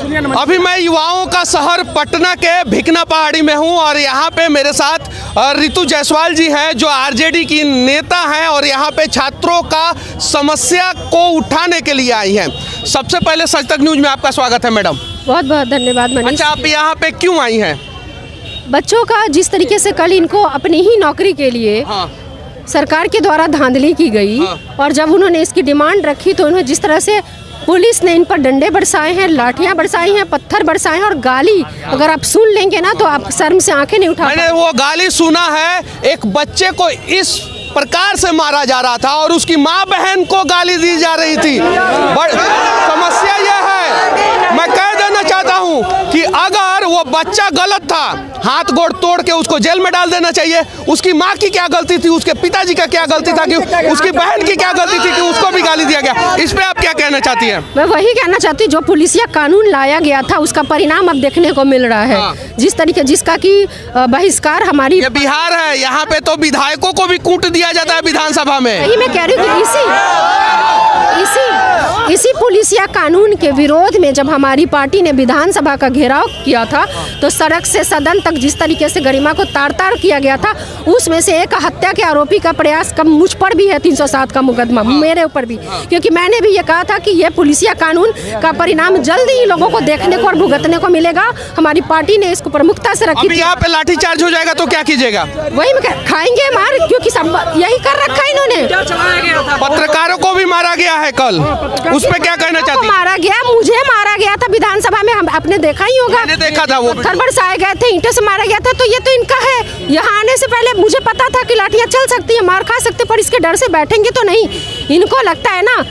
अभी मैं युवाओं का शहर पटना के भिकना पहाड़ी में हूं और यहाँ पे मेरे साथ रितु जायसवाल जी हैं जो आरजेडी की नेता हैं और यहाँ पे छात्रों का समस्या को उठाने के लिए आई हैं। सबसे पहले सच तक न्यूज में आपका स्वागत है मैडम। बहुत बहुत धन्यवाद मनीष। अच्छा, आप यहाँ पे क्यों आई हैं? बच्चों का जिस तरीके से कल इनको अपनी ही नौकरी के लिए सरकार के द्वारा धांधली की गई और जब उन्होंने इसकी डिमांड रखी तो उन्होंने जिस तरह से पुलिस ने इन पर डंडे बरसाए हैं, लाठियां बरसाई हैं, पत्थर बरसाए हैं और गाली अगर आप सुन लेंगे ना तो आप शर्म से आंखें नहीं उठा। मैंने वो गाली सुना है, एक बच्चे को इस प्रकार से मारा जा रहा था और उसकी माँ बहन को गाली दी जा रही थी। समस्या यह है, मैं कह देना चाहता हूँ कि अगर वो बच्चा गलत था, हाथ गोड़ तोड़ के उसको जेल में डाल देना चाहिए। उसकी माँ की क्या गलती थी, उसके पिताजी का क्या गलती था, कि उसकी बहन की क्या गलती थी कि उसको भी गाली दिया गया। इस पे आप क्या कहना चाहती हैं? मैं वही कहना चाहती हूँ, जो पुलिसिया कानून लाया गया था उसका परिणाम अब देखने को मिल रहा है। जिस तरीके जिसका कि बहिष्कार हमारी ये बिहार है, यहाँ पे तो विधायकों को भी कूट दिया जाता है विधानसभा में। यही मैं कह रही हूँ कि इसी पुलिसिया कानून के विरोध में जब हमारी पार्टी ने विधानसभा का घेराव किया था तो सड़क से सदन तक जिस तरीके से गरिमा को तार-तार किया गया था, उसमें से एक हत्या के आरोपी का प्रयास कम मुझ पर भी है, 307 का मुकदमा मेरे ऊपर भी, क्योंकि मैंने भी ये कहा था कि ये पुलिसिया कानून का परिणाम जल्दी ही लोगों को देखने को और भुगतने को मिलेगा। हमारी पार्टी ने इसको प्रमुखता से रखी। यहाँ पे लाठीचार्ज हो जाएगा तो क्या कीजिएगा? वही खाएंगे मार, क्योंकि सब यही कर रखा है इन्होंने। पत्रकारों को भी मारा गया है कल, उस पे क्या कहना चाहती हैं? मारा गया, मुझे मारा गया था विधानसभा में, हम आपने देखा ही होगा। मैंने देखा था, वो पत्थर बरसाए गए थे, ईंटों से मारा गया था। तो ये तो इनका है। यहाँ आने से पहले मुझे पता था कि लाठियाँ चल सकती है, मार खा सकते, पर इसके डर से बैठेंगे तो नहीं। इनको लगता है ना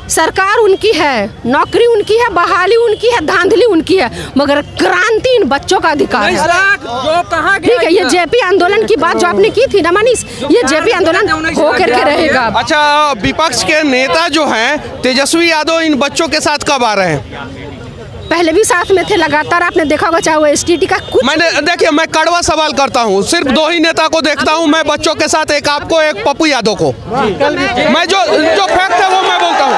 सरकार उनकी है, नौकरी उनकी है, बहाली उनकी है, धांधली उनकी है, मगर क्रांति इन बच्चों का अधिकार है। ठीक है, ये जेपी आंदोलन की बात जो आपने की थी ना मनीष, ये जेपी आंदोलन हो करके रहेगा। अच्छा, विपक्ष के नेता जो हैं तेजस्वी यादव इन बच्चों के साथ कब आ रहे हैं? पहले भी साथ में थे लगातार, आपने देखा होगा, चाहे वो एसटीटी का कुछ। मैंने देखिए, मैं कड़वा सवाल करता हूँ, सिर्फ दो ही नेता को देखता हूँ मैं बच्चों के साथ, एक आपको, एक पप्पू यादव को। मैं जो फैक्ट है वो मैं बोलता हूँ,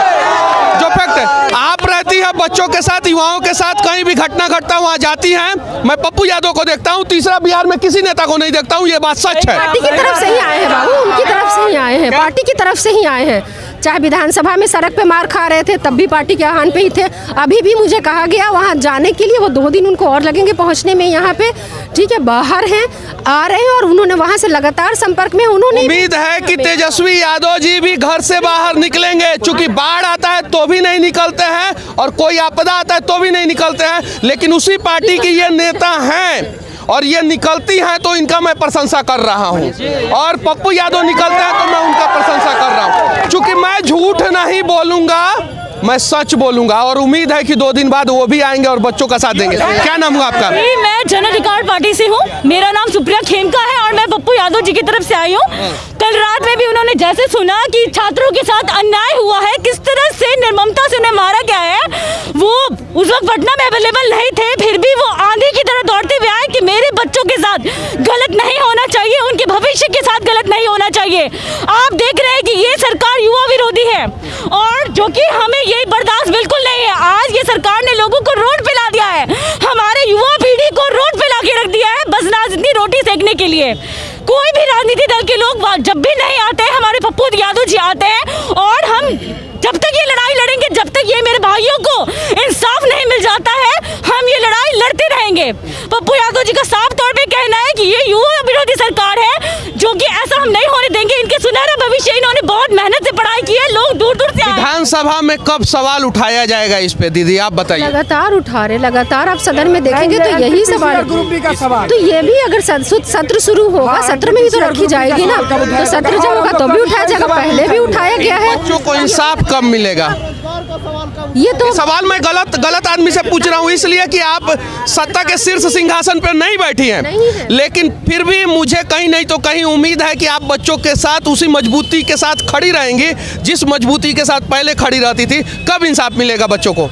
जो फैक्ट है। आप रहती है बच्चों के साथ, युवाओं के साथ, कहीं भी घटना घटता वहाँ जाती हैं, मैं पप्पू यादव को देखता हूँ। तीसरा बिहार में किसी नेता को नहीं देखता हूँ, ये बात सच है। पार्टी की तरफ से ही आए हैं बाबू, उनकी तरफ से ही आए हैं, पार्टी की तरफ से ही आए हैं। चाहे विधानसभा में सड़क पे मार खा रहे थे तब भी पार्टी के आह्वान पे ही थे। अभी भी मुझे कहा गया वहाँ जाने के लिए, वो 2 दिन उनको और लगेंगे पहुँचने में यहाँ पे। ठीक है, बाहर हैं, आ रहे हैं और उन्होंने वहाँ से लगातार संपर्क में। उन्होंने उम्मीद है कि तेजस्वी यादव जी भी घर से बाहर निकलेंगे, चूंकि बाढ़ आता है तो भी नहीं निकलते हैं और कोई आपदा आता है तो भी नहीं निकलते हैं, लेकिन उसी पार्टी की ये नेता हैं और ये निकलती हैं तो इनका मैं प्रशंसा कर रहा हूं, और पप्पू यादव निकलते हैं तो मैं उनका प्रशंसा कर रहा हूं, क्योंकि मैं झूठ नहीं बोलूंगा, मैं सच बोलूंगा। और उम्मीद है कि 2 दिन बाद वो भी आएंगे और बच्चों का साथ देंगे। क्या नाम हुआ आपका? मैं जन अधिकार पार्टी से हूँ, मेरा नाम सुप्रिया खेमका है और मैं पप्पू यादव जी की तरफ से आई हूँ। कल रात में भी उन्होंने जैसे सुना कि छात्रों के साथ अन्याय हुआ है, किस तरह से निर्ममता से उन्हें मारा गया है, वो उस वक्त पटना में अवेलेबल नहीं थे, फिर भी वो आंधी की तरह दौड़ते हुए आए कि मेरे बच्चों के साथ गलत नहीं होना चाहिए, उनके भविष्य के साथ गलत नहीं होना चाहिए। आप देख रहे हैं कि ये सरकार युवा विरोधी है और जो कि हमें यही बर्दाश्त बिल्कुल नहीं है। आज ये सरकार ने लोगों को रोड पे ला दिया है, हमारे युवा पीढ़ी को रोड पे ला के रख दिया है, बस राजनीति रोटी सेकने के लिए। कोई भी राजनीति दल के लोग जब भी नहीं आते हैं, हमारे पप्पू यादव जी आते हैं और हम जब तक ये लड़ाई लड़ेंगे, जब तक ये मेरे भाइयों को इंसाफ नहीं मिल जाता है, हम ये लड़ाई लड़ते रहेंगे। पप्पू यादव जी का साफ तौर पे कहना है कि ये युवा विरोधी सरकार है, जो कि ऐसा हम नहीं होने देंगे। इनके सुनहरा भविष्य, इन्होंने बहुत मेहनत से पढ़ाई की है, लोग दूर दूर से। विधानसभा में कब सवाल उठाया जाएगा इस पे दीदी, आप बताइए? लगातार उठा रहे, लगातार आप सदन में देखेंगे तो यही सवाल। तो ये भी अगर सत्र शुरू होगा, सत्र में ही तो रखी जाएगी ना, तो सत्र जब होगा तो भी उठाया जाएगा, पहले भी उठाया गया है। बच्चों को इंसाफ कब मिलेगा? ये तो सवाल मैं गलत आदमी से पूछ रहा हूँ, इसलिए कि आप सत्ता के शीर्ष सिंहासन पर नहीं बैठी हैं, लेकिन फिर भी मुझे कहीं नहीं तो कहीं उम्मीद है कि आप बच्चों के साथ उसी मजबूती के साथ खड़ी रहेंगी जिस मजबूती के साथ पहले खड़ी रहती थी। कब इंसाफ मिलेगा बच्चों को?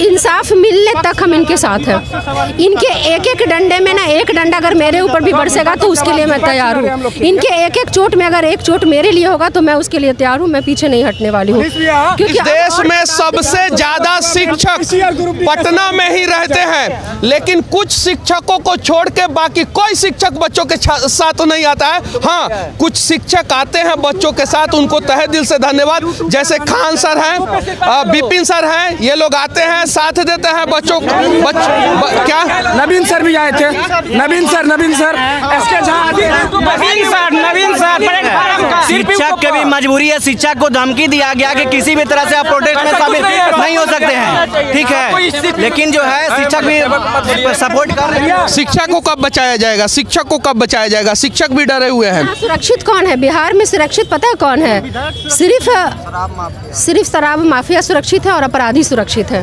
इंसाफ मिलने तक हम इनके साथ हैं। इनके एक एक डंडे में ना एक डंडा अगर मेरे ऊपर भी बरसेगा तो उसके लिए मैं तैयार हूँ। इनके एक एक चोट में अगर एक चोट मेरे लिए होगा तो मैं उसके लिए तैयार हूँ। मैं पीछे नहीं हटने वाली हूँ, क्योंकि देश में सबसे ज्यादा शिक्षक पटना में ही रहते हैं, लेकिन कुछ शिक्षकों को छोड़ के बाकी कोई शिक्षक बच्चों के साथ नहीं आता है। हाँ, कुछ शिक्षक आते हैं बच्चों के साथ, उनको तहे दिल से धन्यवाद। जैसे खान सर हैं, विपिन सर हैं, ये लोग आते हैं, साथ देते हैं बच्चों को। क्या नवीन सर भी आए थे, नवीन सर एसके झा, नवीन सर शिक्षक की भी मजबूरी है। शिक्षक को धमकी दिया गया कि किसी भी तरह से आप प्रोटेस्ट में शामिल नहीं हो सकते हैं, ठीक है, लेकिन जो है शिक्षक भी सपोर्ट कर रहे हैं। शिक्षक को कब बचाया जाएगा? शिक्षक को कब बचाया जाएगा? शिक्षक भी डरे हुए हैं। सुरक्षित कौन है बिहार में? सुरक्षित पता है कौन है? सिर्फ शराब माफिया सुरक्षित है और अपराधी सुरक्षित है।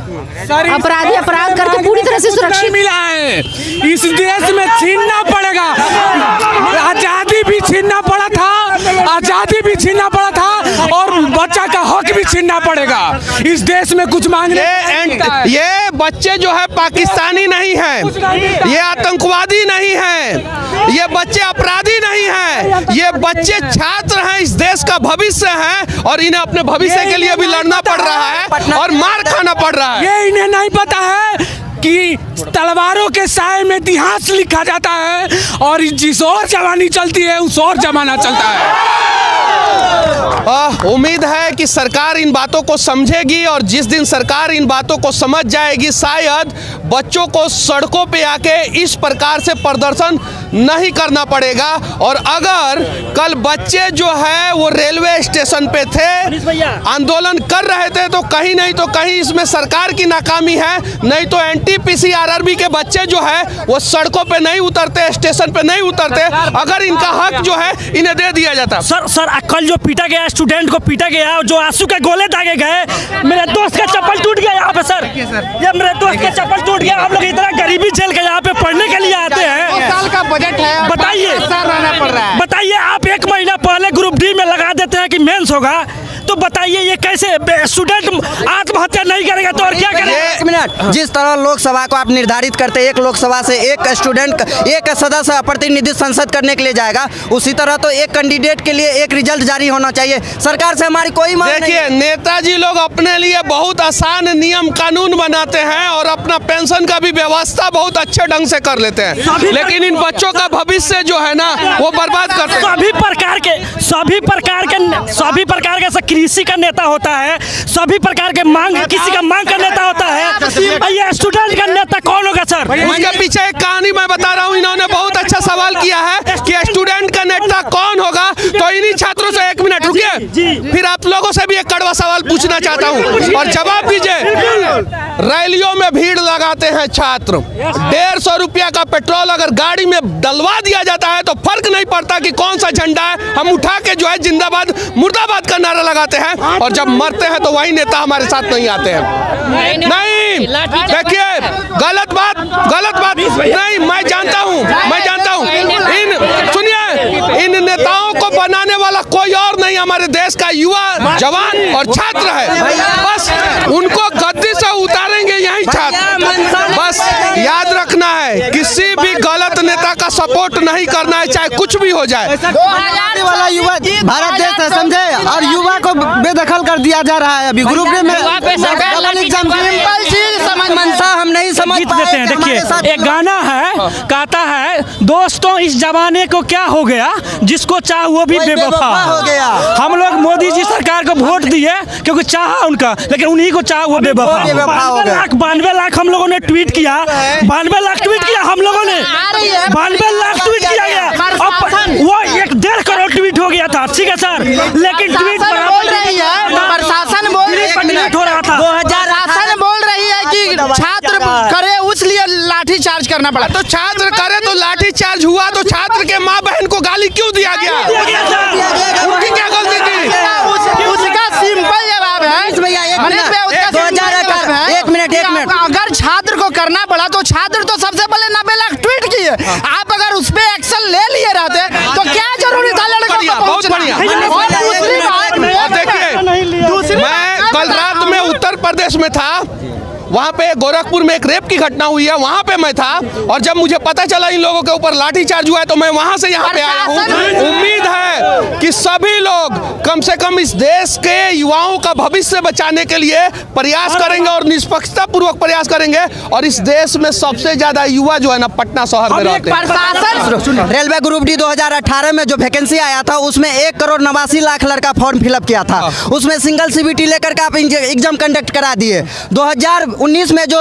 अपराधी अपराध करके पूरी तरह से सुरक्षित मिला है। इस देश में छीनना पड़ेगा, आजादी भी छीनना पड़ा था, आजादी भी छीनना पड़ा था और बच्चा का हक भी छीनना पड़ेगा। इस देश में कुछ मांगने ये बच्चे जो है पाकिस्तानी नहीं हैं, ये आतंकवादी नहीं हैं, ये बच्चे अपराधी नहीं हैं, ये बच्चे छात्र हैं, इस देश का भविष्य हैं और इन्हें अपने भविष्य के लिए भी लड़ना पड़ रहा है और मार खाना पड़ रहा है। ये इन्हें नहीं पता है कि तलवारों के साए में इतिहास लिखा जाता है और जिस और जवानी चलती है उस और जमाना चलता है। उम्मीद है कि सरकार इन बातों को समझेगी और जिस दिन सरकार इन बातों को समझ जाएगी, शायद बच्चों को सड़कों पे आके इस प्रकार से प्रदर्शन नहीं करना पड़ेगा। और अगर कल बच्चे जो है वो रेलवे स्टेशन पे थे, आंदोलन कर रहे थे, तो कहीं नहीं तो कहीं इसमें सरकार की नाकामी है। नहीं तो NTPC RRB के बच्चे जो है वो सड़कों पे नहीं उतरते, स्टेशन पे नहीं उतरते, अगर इनका हक जो है इन्हें दे दिया जाता। सर कल जो पीटा गया, स्टूडेंट को पीटा गया, जो आंसू के गोले दागे गए, मेरे दोस्त का चप्पल टूट गया यहाँ पे सर, ये मेरे दोस्त का चप्पल टूट गया। आप लोग इतना गरीबी झेल के यहाँ पे पढ़ने के लिए आते हैं। 2 साल का बजट है, बताइए आप 1 महीना पहले ग्रुप डी में लगा देते हैं कि मेंस होगा, तो बताइए ये कैसे स्टूडेंट आत्महत्या नहीं करेगा तो और क्या करेगा? एक मिनट, जिस तरह लोकसभा को आप निर्धारित करते हैं, एक लोकसभा से एक स्टूडेंट, एक सदस्य प्रतिनिधि संसद करने के लिए जाएगा, उसी तरह तो एक कैंडिडेट के लिए एक रिजल्ट जारी होना चाहिए। सरकार से हमारी कोई मांग नहीं। देखिए, नेताजी लोग अपने लिए बहुत आसान नियम कानून बनाते हैं और अपना पेंशन का भी व्यवस्था बहुत अच्छे ढंग से कर लेते हैं, लेकिन इन बच्चों का भविष्य जो है ना वो बर्बाद करते हैं। सभी प्रकार के कृषि का नेता होता है, सभी प्रकार के मांग, किसी का मांग का नेता होता है, ये स्टूडेंट का नेता कौन होगा सर? उसके पीछे एक कहानी मैं बता रहा हूँ। इन्होंने बहुत अच्छा सवाल किया है कि स्टूडेंट का नेता कौन होगा, तो इन्हीं छात्रों से 1 मिनट रुकिए, फिर आप लोगों से भी एक कड़वा सवाल पूछना चाहता हूँ और जवाब दीजिए। रैलियों में भीड़ लगाते हैं छात्र, 150 रुपया का पेट्रोल अगर गाड़ी में डलवा दिया जाता है तो फर्क नहीं पड़ता कि कौन सा झंडा है, हम उठा के जो है जिंदाबाद मुर्दाबाद का नारा लगाते हैं, और जब मरते हैं तो वही नेता हमारे साथ नहीं आते हैं। नहीं, देखिए, गलत बात नहीं, मैं जानता हूँ, सुनिए, इन नेताओं को बनाने वाला कोई और नहीं, हमारे देश का युवा, जवान और छात्र है। बस उनको गद्दी से उतारेंगे यही छात्र। बस याद रखना है, किसी भी गलत नेता का सपोर्ट नहीं करना है, चाहे कुछ भी हो जाए। वाला युवा भारत देश है, समझे, और युवा को बेदखल कर दिया जा रहा है। अभी ग्रुप में मनसा हम नहीं समझ देते हैं। देखिए, एक गाना है, कहता है, दोस्तों इस जमाने को क्या हो गया, जिसको चाह वो भी बेवफा हो गया। हम लोग मोदी जी सरकार को वोट दिए क्योंकि चाहा उनका, लेकिन उन्हीं को चाह वो बेवफा हो गया। 92 लाख हम लोगों ने ट्वीट किया, 92 लाख ट्वीट किया हम लोगों ने, 92 लाख ट्वीट किया गया, वो 1.5 करोड़ ट्वीट हो गया था, ठीक है सर, लेकिन ट्वीट बोल रही है, प्रशासन बोल रही है, हो रहा था, प्रशासन बोल रही है कि छात्र करे उसलिए लाठी चार्ज करना पड़ा। तो छात्र करे तो लाठी चार्ज हुआ, तो छात्र के माँ बहन को गाली क्यों दिया गया? उनकी क्या गलती थी? उसका सिंपल जवाब है, एक मिनट, अगर छात्र को करना पड़ा तो छात्र तो सबसे पहले 90 लाख ट्वीट किए, आप अगर उस पे एक्शन ले लिए रहते तो क्या जरूरी था लड़कों को पहुंचना? और देखिए, मैं कल रात में उत्तर प्रदेश में था, वहाँ पे गोरखपुर में एक रेप की घटना हुई है, वहाँ पे मैं था और जब मुझे पता चला इन लोगों के ऊपर लाठीचार्ज हुआ है तो मैं वहाँ से यहाँ पे आया हूँ। उम्मीद है कि सभी लोग कम से कम इस देश के युवाओं का भविष्य बचाने के लिए प्रयास करेंगे और निष्पक्षता पूर्वक प्रयास करेंगे। और इस देश में सबसे ज्यादा युवा जो है ना पटना शहर में रहते हैं। रेलवे ग्रुप डी 2018 में जो वैकेंसी आया था उसमें 1,89,00,000 लड़का फॉर्म फिलअप किया था। उसमें सिंगल सीबीटी लेकर के आप एग्जाम कंडक्ट करा दिए। 2019 में जो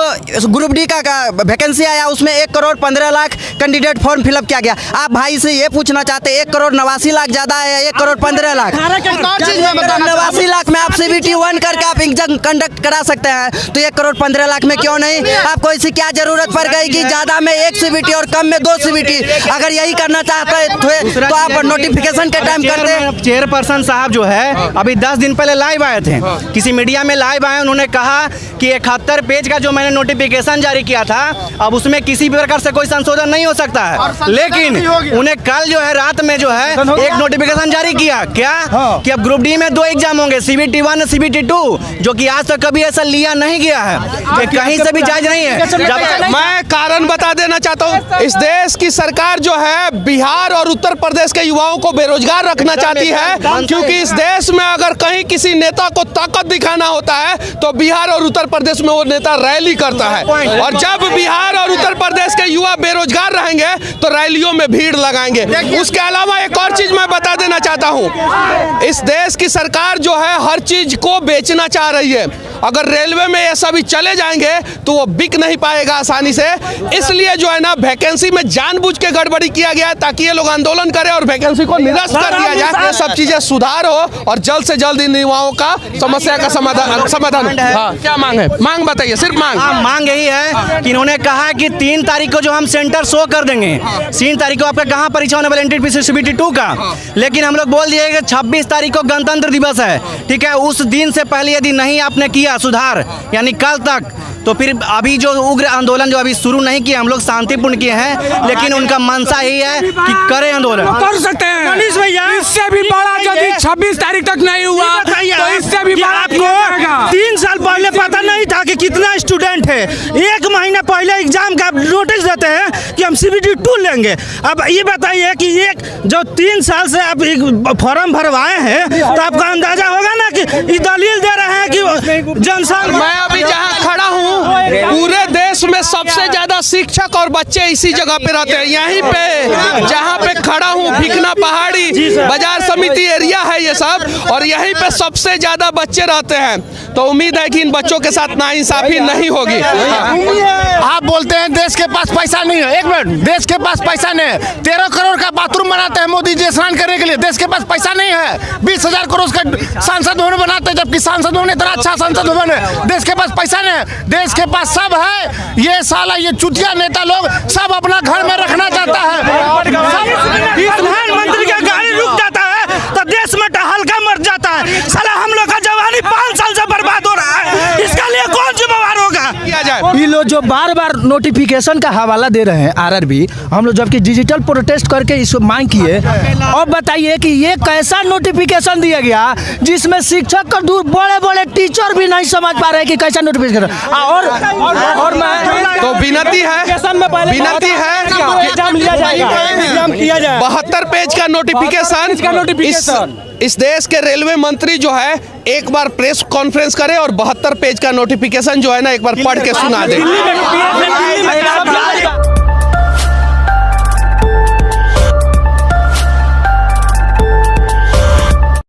ग्रुप डी का वैकेंसी आया उसमें 1,15,00,000 कैंडिडेट फॉर्म फिलअप किया गया। आप भाई से ये पूछना चाहते हैं 1,89,00,000 ज्यादा है या 1,15,00,000? 89,00,000 में आप सीबीटी 1 करके आप एग्जाम कंडक्ट करा सकते हैं, तो 1,15,00,000 में क्यों नहीं? आपको इसकी क्या जरूरत पड़ गई कि ज्यादा में 1 सीबीटी और कम में 2 सीबीटी? अगर यही करना चाहते थे तो आप नोटिफिकेशन के टाइम करते। चेयरपर्सन साहब जो है अभी 10 दिन पहले लाइव आए थे, किसी मीडिया में लाइव आए, उन्होंने कहा कि 71 पेज का जो मैंने नोटिफिकेशन जारी किया था अब उसमें किसी भी प्रकार से कोई संशोधन नहीं हो सकता है। लेकिन उन्हें कल जो है रात में जो है एक नोटिफिकेशन जारी किया क्या कि अब ग्रुप डी में 2 एग्जाम होंगे, CBT 1 और CBT 2, जो कि आज तक कभी ऐसा लिया नहीं गया है, कहीं से भी जायज नहीं है। मैं कारण बता देना चाहता हूँ, इस देश की सरकार जो है बिहार और उत्तर प्रदेश के युवाओं को बेरोजगार रखना चाहती है, क्योंकि इस देश में अगर कहीं किसी नेता को ताकत दिखाना होता है तो बिहार और उत्तर प्रदेश में वो नेता रैली करता है। और जब बिहार और उत्तर प्रदेश के युवा बेरोजगार रहेंगे तो रैलियों में भीड़ लगाएंगे। उसके अलावा एक और चीज मैं बता देना चाहता हूँ, इस देश की सरकार जो है हर चीज को बेचना चाह रही है। अगर रेलवे में ये सभी चले जाएंगे तो वो बिक नहीं पाएगा आसानी से, इसलिए जो है ना वैकेंसी में जानबूझ के गड़बड़ी किया गया है ताकि ये लोग आंदोलन करें और वैकेंसी को निरस्त कर दिया जाए। ये सब चीजें सुधार हो और जल्द से जल्द इन युवाओं का समस्या का समाधान। हाँ, क्या मांग है? मांग बताइए, सिर्फ मांग। मांग यही है कि इन्होंने कहा कि 3 तारीख को जो हम सेंटर शो कर देंगे, 3 तारीख को आपका कहाँ परीक्षा होने वाला एनटीपीसी CBT 2 का, लेकिन हम लोग बोल दिए कि 26 तारीख को गणतंत्र दिवस है, ठीक है, उस दिन से पहले यदि नहीं आपने किया सुधार यानी कल तक, तो फिर अभी जो उग्र आंदोलन जो अभी शुरू नहीं किया, हम लोग शांतिपूर्ण किए हैं, लेकिन उनका मंशा यही है कि करें आंदोलन। कर सकते हैं मनीष भैया, इससे भी बड़ा यदि 26 तारीख तक नहीं हुआ तो इससे भी बड़ा आपको 3 साल पहले पता नहीं था कि कितना स्टूडेंट है। 1 महीना पहले एग्जाम का नोटिस देते हैं कि हम CBT 2 लेंगे। अब ये बताइए कि एक जो 3 साल से आप फॉर्म भरवाए हैं तो आपका अंदाजा होगा ना कि ये दलील दे रहे हैं कि जनसंख्या। मैं अभी जहाँ खड़ा हूँ पूरे देश में सबसे ज्यादा शिक्षक और बच्चे इसी जगह पे रहते हैं। यहीं पे जहाँ पे खड़ा हूँ भिकना पहाड़ी बाजार समिति एरिया है ये सब, और यहीं पे सबसे ज्यादा बच्चे रहते हैं। तो उम्मीद है कि इन बच्चों के साथ नाइंसाफी नहीं होगी। आप बोलते हैं देश के पास पैसा नहीं है, 1 मिनट, देश के पास पैसा नहीं है। 13 करोड़ का बाथरूम बनाते हैं मोदी जी स्नान करने के लिए, देश के पास पैसा नहीं है। 20,000 करोड़ का सांसद भवन बनाते हैं, जबकि सांसद भवन इतना अच्छा सांसद भवन है, देश के पास पैसा नहीं है। देश के पास सब है, ये साला ये चुतिया नेता लोग सब अपना घर में रखना चाहता है। प्रधानमंत्री का गाड़ी रुक जाता है तो देश में हल्का मर जाता है। साला हम लोग का जवानी 5 साल से बर्बाद हो रहा है, इसका लिए कौन जिम्मेवार होगा? ये लोग जो बार-बार नोटिफिकेशन का हवाला दे रहे हैं RRB, हम लोग जबकि डिजिटल प्रोटेस्ट करके इसको मांग किए। अब बताइए कि ये कैसा नोटिफिकेशन दिया गया जिसमें शिक्षक का दूर बड़े-बड़े टीचर भी नहीं समझ पा रहे कि कैसा नोटिफिकेशन। और मैं तो विनती है एग्जाम लिया जाएगा, 72 पेज का नोटिफिकेशन इस देश के रेलवे मंत्री जो है एक बार प्रेस कॉन्फ्रेंस करे और 72 पेज का नोटिफिकेशन जो है ना एक बार पढ़ के सुना दे।